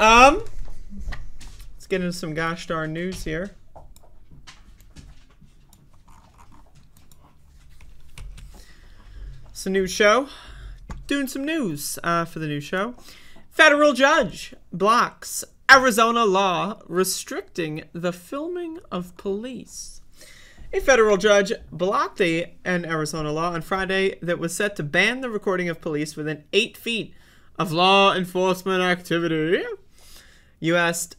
let's get into some gosh darn news here. It's a new show. Doing some news for the new show. Federal judge blocks Arizona law restricting the filming of police. A federal judge blocked an Arizona law on Friday that was set to ban the recording of police within 8 feet of law enforcement activity. U.S.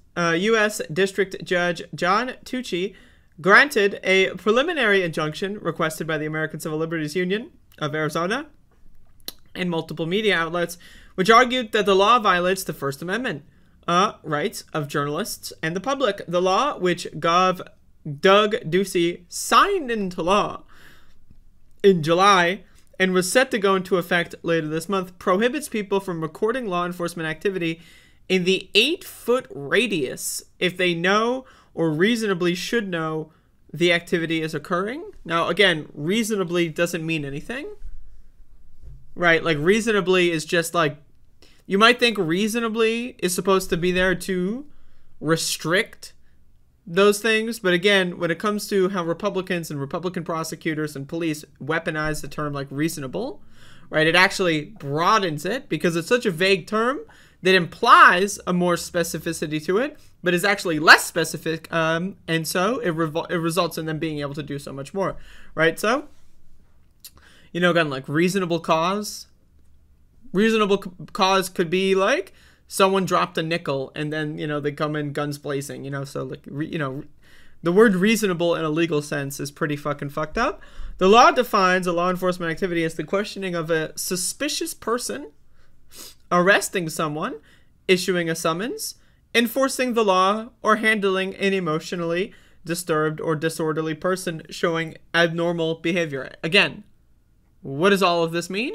District Judge John Tucci granted a preliminary injunction requested by the American Civil Liberties Union of Arizona and multiple media outlets, which argued that the law violates the First Amendment rights of journalists and the public. The law, which Doug Ducey signed into law in July and was set to go into effect later this month, prohibits people from recording law enforcement activity in the 8-foot radius if they know or reasonably should know the activity is occurring. Now, again, reasonably doesn't mean anything, right? Like, reasonably is just like, you might think reasonably is supposed to be there to restrict those things, but again, when it comes to how Republicans and Republican prosecutors and police weaponize the term like reasonable, right, it actually broadens it because it's such a vague term that implies a more specificity to it, but is actually less specific, and so it results in them being able to do so much more, right? So, you know, again, like reasonable cause could be like someone dropped a nickel and then, you know, they come in guns blazing, you know, so like, you know, the word reasonable in a legal sense is pretty fucking fucked up. The law defines a law enforcement activity as the questioning of a suspicious person, arresting someone, issuing a summons, enforcing the law, or handling an emotionally disturbed or disorderly person showing abnormal behavior. Again, what does all of this mean?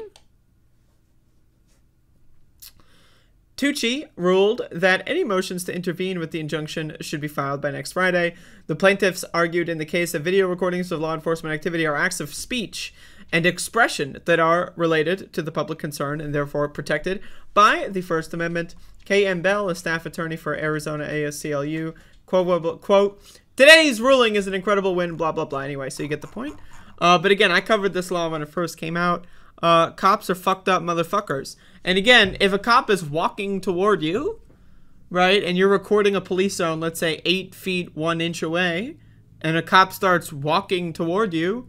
Tucci ruled that any motions to intervene with the injunction should be filed by next Friday. The plaintiffs argued in the case that video recordings of law enforcement activity are acts of speech and expression that are related to the public concern and therefore protected by the First Amendment. K.M. Bell, a staff attorney for Arizona ASCLU, quote, today's ruling is an incredible win, blah, blah, blah. Anyway, so you get the point. But again, I covered this law when it first came out. Cops are fucked up motherfuckers. And again, if a cop is walking toward you, right, and you're recording a police zone, let's say 8 feet 1 inch away, and a cop starts walking toward you,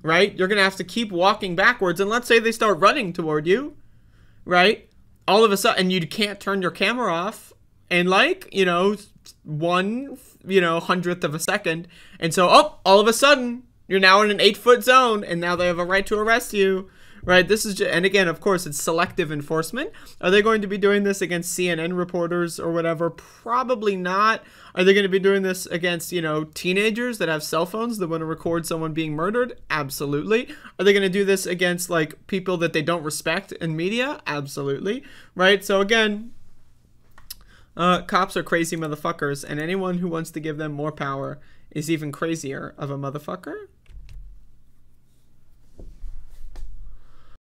right, you're going to have to keep walking backwards. And let's say they start running toward you, right, all of a sudden, and you can't turn your camera off in like, you know, 1/100th of a second. And so, all of a sudden, you're now in an 8-foot zone, and now they have a right to arrest you. Right, this is just, and again, of course, it's selective enforcement. Are they going to be doing this against CNN reporters or whatever? Probably not. Are they going to be doing this against, you know, teenagers that have cell phones that want to record someone being murdered? Absolutely. Are they going to do this against, like, people that they don't respect in media? Absolutely. Right, so again, cops are crazy motherfuckers, and anyone who wants to give them more power is even crazier of a motherfucker.